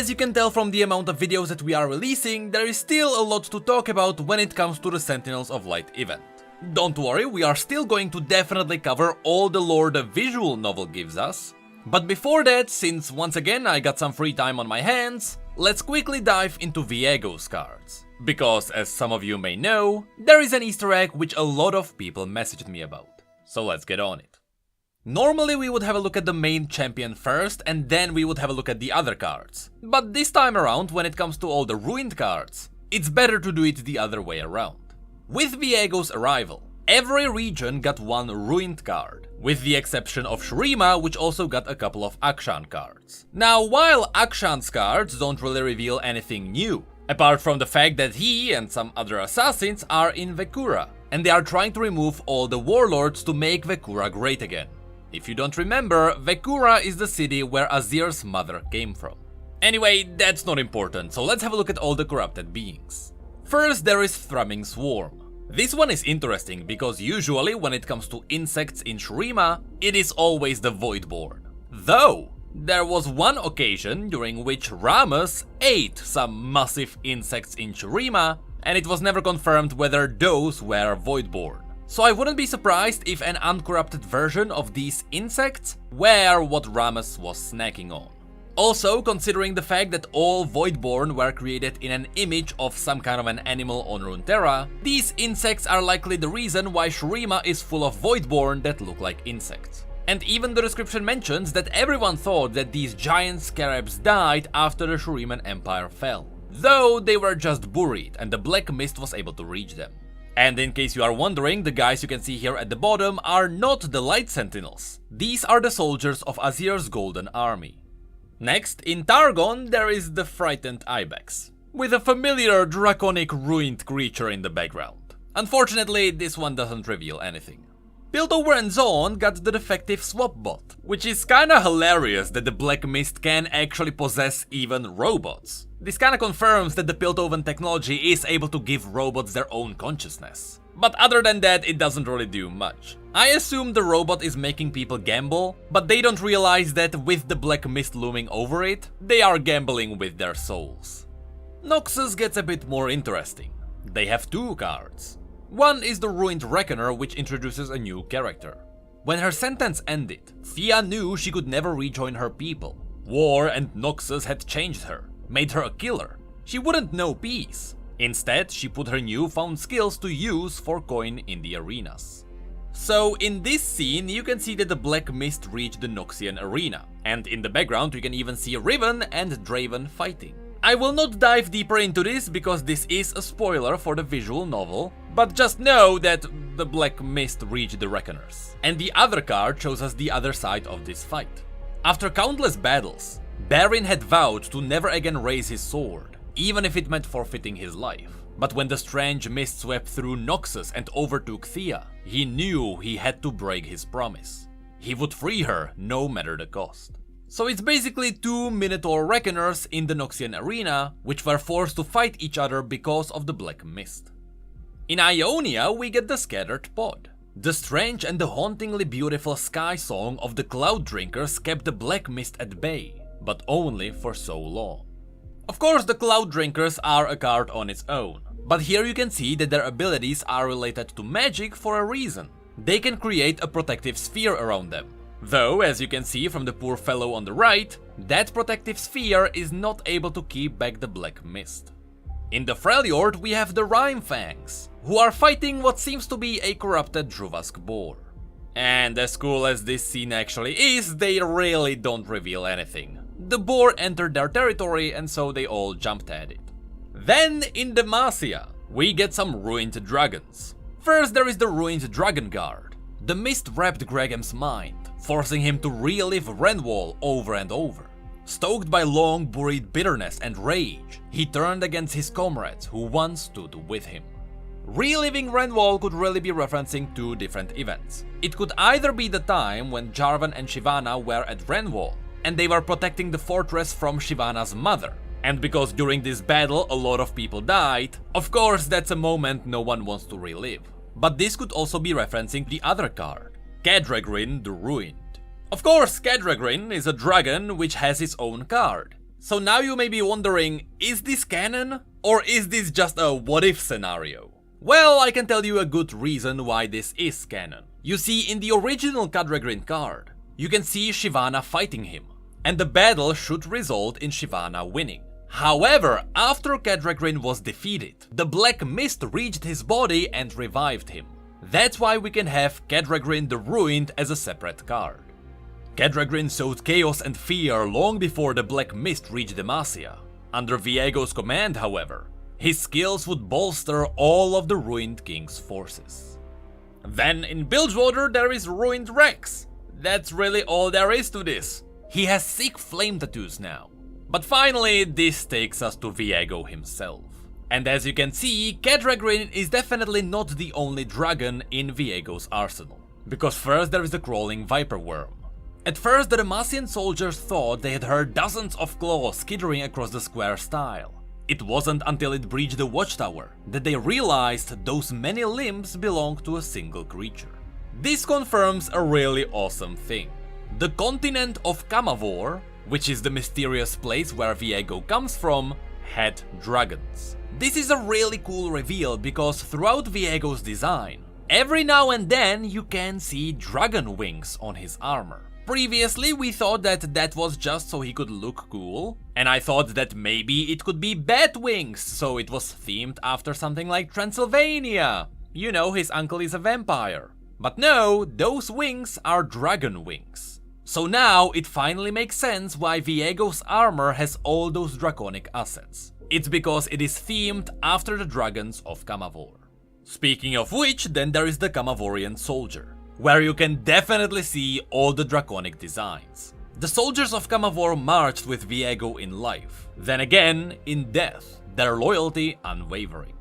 as you can tell from the amount of videos that we are releasing, there is still a lot to talk about when it comes to the Sentinels of Light event. Don't worry, we are still going to definitely cover all the lore the visual novel gives us. But before that, since once again I got some free time on my hands, let's quickly dive into Viego's cards. Because, as some of you may know, there is an Easter egg which a lot of people messaged me about. So let's get on it. Normally we would have a look at the main champion first, and then we would have a look at the other cards. But this time around, when it comes to all the ruined cards, it's better to do it the other way around. With Viego's arrival, every region got one ruined card, with the exception of Shurima, which also got a couple of Akshan cards. Now, while Akshan's cards don't really reveal anything new, apart from the fact that he and some other assassins are in Vekura, and they are trying to remove all the warlords to make Vekura great again. If you don't remember, Vekura is the city where Azir's mother came from. Anyway, that's not important, so let's have a look at all the corrupted beings. First, there is Thrumming Swarm. This one is interesting because usually when it comes to insects in Shurima, it is always the Voidborn. Though, there was one occasion during which Rammus ate some massive insects in Shurima, and it was never confirmed whether those were Voidborn. So I wouldn't be surprised if an uncorrupted version of these insects were what Rammus was snacking on. Also, considering the fact that all Voidborn were created in an image of some kind of an animal on Runeterra, these insects are likely the reason why Shurima is full of Voidborn that look like insects. And even the description mentions that everyone thought that these giant scarabs died after the Shuriman Empire fell, though they were just buried and the black mist was able to reach them. And in case you are wondering, the guys you can see here at the bottom are not the Light Sentinels. These are the soldiers of Azir's Golden Army. Next, in Targon, there is the Frightened Ibex, with a familiar draconic ruined creature in the background. Unfortunately, this one doesn't reveal anything. Piltover and Zone got the defective swap bot, which is kinda hilarious that the Black Mist can actually possess even robots. This kinda confirms that the Piltover technology is able to give robots their own consciousness. But other than that, it doesn't really do much. I assume the robot is making people gamble, but they don't realize that with the Black Mist looming over it, they are gambling with their souls. Noxus gets a bit more interesting. They have two cards. One is the Ruined Reckoner, which introduces a new character. When her sentence ended, Thea knew she could never rejoin her people. War and Noxus had changed her, made her a killer. She wouldn't know peace. Instead, she put her newfound skills to use for coin in the arenas. So in this scene, you can see that the Black Mist reached the Noxian arena, and in the background you can even see Riven and Draven fighting. I will not dive deeper into this because this is a spoiler for the visual novel, but just know that the Black Mist reached the Reckoners. And the other card shows us the other side of this fight. After countless battles, Barin had vowed to never again raise his sword, even if it meant forfeiting his life. But when the strange mist swept through Noxus and overtook Thea, he knew he had to break his promise. He would free her no matter the cost. So it's basically two Minotaur Reckoners in the Noxian arena, which were forced to fight each other because of the Black Mist. In Ionia, we get the Scattered Pod. The strange and the hauntingly beautiful sky song of the Cloud Drinkers kept the Black Mist at bay, but only for so long. Of course, the Cloud Drinkers are a card on its own, but here you can see that their abilities are related to magic for a reason. They can create a protective sphere around them. Though, as you can see from the poor fellow on the right, that protective sphere is not able to keep back the Black Mist. In the Freljord, we have the Rime Fangs, who are fighting what seems to be a corrupted Druvask boar. And as cool as this scene actually is, they really don't reveal anything. The boar entered their territory and so they all jumped at it. Then, in Demacia, we get some ruined dragons. First, there is the ruined Dragon Guard. The mist wrapped Gregham's mind, forcing him to relive Renwall over and over. Stoked by long buried bitterness and rage, he turned against his comrades who once stood with him. Reliving Renwall could really be referencing two different events. It could either be the time when Jarvan and Shyvana were at Renwall, and they were protecting the fortress from Shyvana's mother. And because during this battle a lot of people died, of course that's a moment no one wants to relive. But this could also be referencing the other card, Kadragrin the Ruined. Of course, Kadragrin is a dragon which has its own card. So now you may be wondering, is this canon? Or is this just a what-if scenario? Well, I can tell you a good reason why this is canon. You see, in the original Kadregrin card, you can see Shyvana fighting him, and the battle should result in Shyvana winning. However, after Kadregrin was defeated, the Black Mist reached his body and revived him. That's why we can have Kadregrin the Ruined as a separate card. Kadregrin sowed chaos and fear long before the Black Mist reached Demacia. Under Viego's command, however, his skills would bolster all of the Ruined King's forces. Then in Bilgewater there is Ruined Rex. That's really all there is to this. He has sick flame tattoos now. But finally, this takes us to Viego himself. And as you can see, Kadregrin is definitely not the only dragon in Viego's arsenal. Because first there is the crawling Viper Worm. At first, the Demacian soldiers thought they had heard dozens of claws skittering across the square stile. It wasn't until it breached the watchtower that they realized those many limbs belonged to a single creature. This confirms a really awesome thing. The continent of Camavor, which is the mysterious place where Viego comes from, had dragons. This is a really cool reveal because throughout Viego's design, every now and then you can see dragon wings on his armor. Previously, we thought that that was just so he could look cool, and I thought that maybe it could be bat wings, so it was themed after something like Transylvania. You know, his uncle is a vampire. But no, those wings are dragon wings. So now it finally makes sense why Viego's armor has all those draconic assets. It's because it is themed after the dragons of Camavor. Speaking of which, then there is the Camavorian soldier, where you can definitely see all the draconic designs. The soldiers of Camavor marched with Viego in life, then again in death, their loyalty unwavering.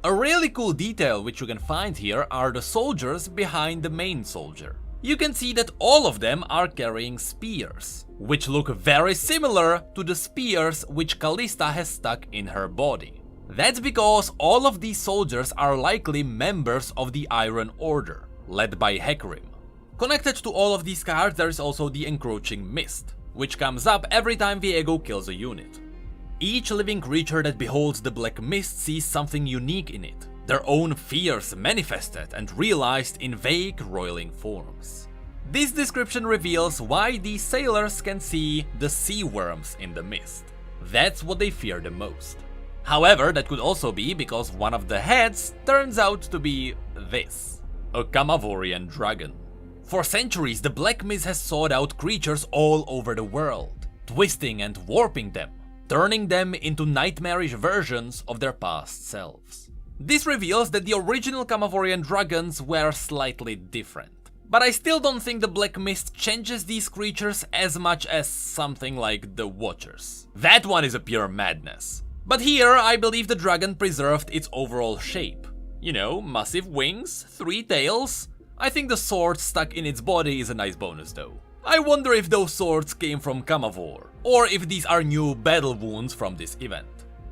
A really cool detail which you can find here are the soldiers behind the main soldier. You can see that all of them are carrying spears, which look very similar to the spears which Callista has stuck in her body. That's because all of these soldiers are likely members of the Iron Order, led by Hecarim. Connected to all of these cards there is also the Encroaching Mist, which comes up every time Viego kills a unit. Each living creature that beholds the Black Mist sees something unique in it, their own fears manifested and realized in vague, roiling forms. This description reveals why these sailors can see the sea worms in the mist. That's what they fear the most. However, that could also be because one of the heads turns out to be this: a Camavorian dragon. For centuries, the Black Mist has sought out creatures all over the world, twisting and warping them, turning them into nightmarish versions of their past selves. This reveals that the original Camavorian dragons were slightly different. But I still don't think the Black Mist changes these creatures as much as something like the Watchers. That one is a pure madness. But here, I believe the dragon preserved its overall shape. You know, massive wings, 3 tails. I think the sword stuck in its body is a nice bonus though. I wonder if those swords came from Camavor, or if these are new battle wounds from this event.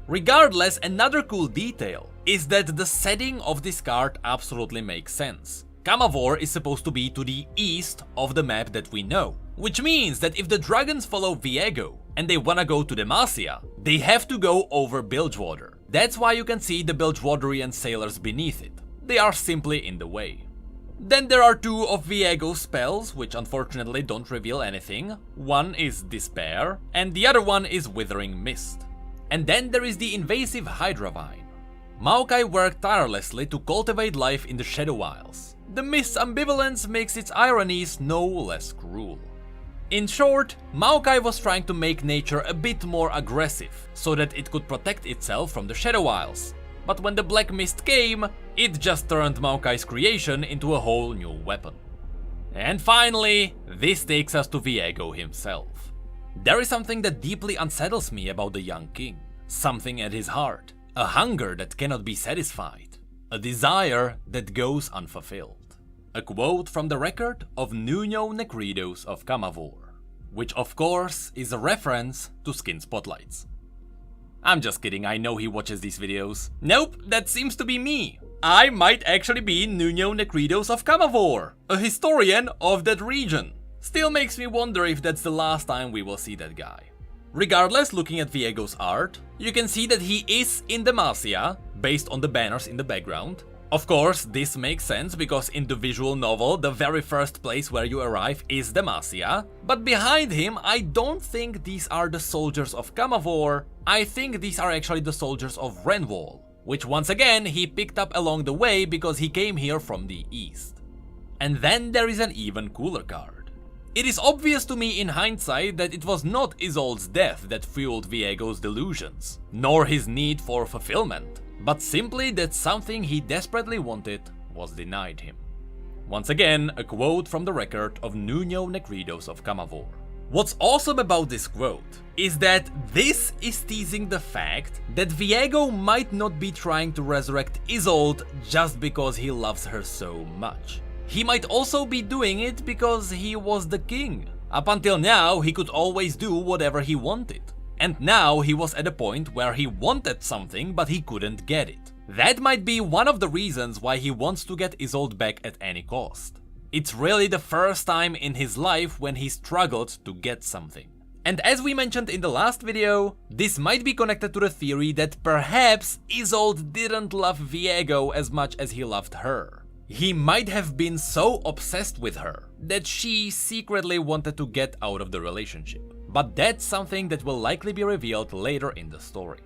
Regardless, another cool detail is that the setting of this card absolutely makes sense. Camavor is supposed to be to the east of the map that we know, which means that if the dragons follow Viego and they wanna go to Demacia, they have to go over Bilgewater. That's why you can see the Bilgewaterian sailors beneath it. They are simply in the way. Then there are 2 of Viego's spells, which unfortunately don't reveal anything. One is Despair, and the other one is Withering Mist. And then there is the invasive Hydra Vine. Maokai worked tirelessly to cultivate life in the Shadow Isles. The mist's ambivalence makes its ironies no less cruel. In short, Maokai was trying to make nature a bit more aggressive, so that it could protect itself from the Shadow Isles. But when the Black Mist came, it just turned Maokai's creation into a whole new weapon. And finally, this takes us to Viego himself. There is something that deeply unsettles me about the young king. Something at his heart. A hunger that cannot be satisfied. A desire that goes unfulfilled. A quote from the record of Nuno Necridos of Camavor, which of course is a reference to Skin Spotlights. I'm just kidding, I know he watches these videos. Nope, that seems to be me. I might actually be Nuno Necridos of Camavor, a historian of that region. Still makes me wonder if that's the last time we will see that guy. Regardless, looking at Viego's art, you can see that he is in Demacia, based on the banners in the background. Of course, this makes sense because in the visual novel, the very first place where you arrive is Demacia, but behind him, I don't think these are the soldiers of Camavor, I think these are actually the soldiers of Renwall, which once again he picked up along the way because he came here from the east. And then there is an even cooler card. It is obvious to me in hindsight that it was not Isolde's death that fueled Viego's delusions, nor his need for fulfillment, but simply that something he desperately wanted was denied him. Once again, a quote from the record of Nuno Negridos of Camavor. What's awesome about this quote is that this is teasing the fact that Viego might not be trying to resurrect Isolde just because he loves her so much. He might also be doing it because he was the king. Up until now, he could always do whatever he wanted. And now he was at a point where he wanted something but he couldn't get it. That might be one of the reasons why he wants to get Isolde back at any cost. It's really the first time in his life when he struggled to get something. And as we mentioned in the last video, this might be connected to the theory that perhaps Isolde didn't love Viego as much as he loved her. He might have been so obsessed with her that she secretly wanted to get out of the relationship. But that's something that will likely be revealed later in the story.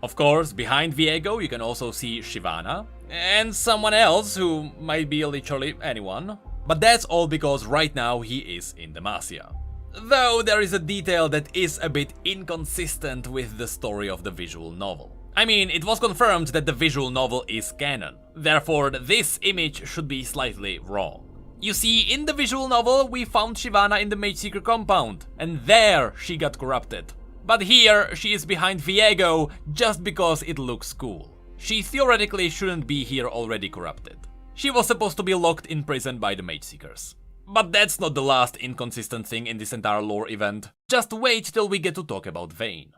Of course, behind Viego you can also see Shyvana, and someone else who might be literally anyone. But that's all because right now he is in Demacia. Though there is a detail that is a bit inconsistent with the story of the visual novel. I mean, it was confirmed that the visual novel is canon, therefore this image should be slightly wrong. You see, in the visual novel, we found Shyvana in the Mage Seeker compound, and there she got corrupted. But here, she is behind Viego just because it looks cool. She theoretically shouldn't be here already corrupted. She was supposed to be locked in prison by the Mage Seekers. But that's not the last inconsistent thing in this entire lore event. Just wait till we get to talk about Vayne.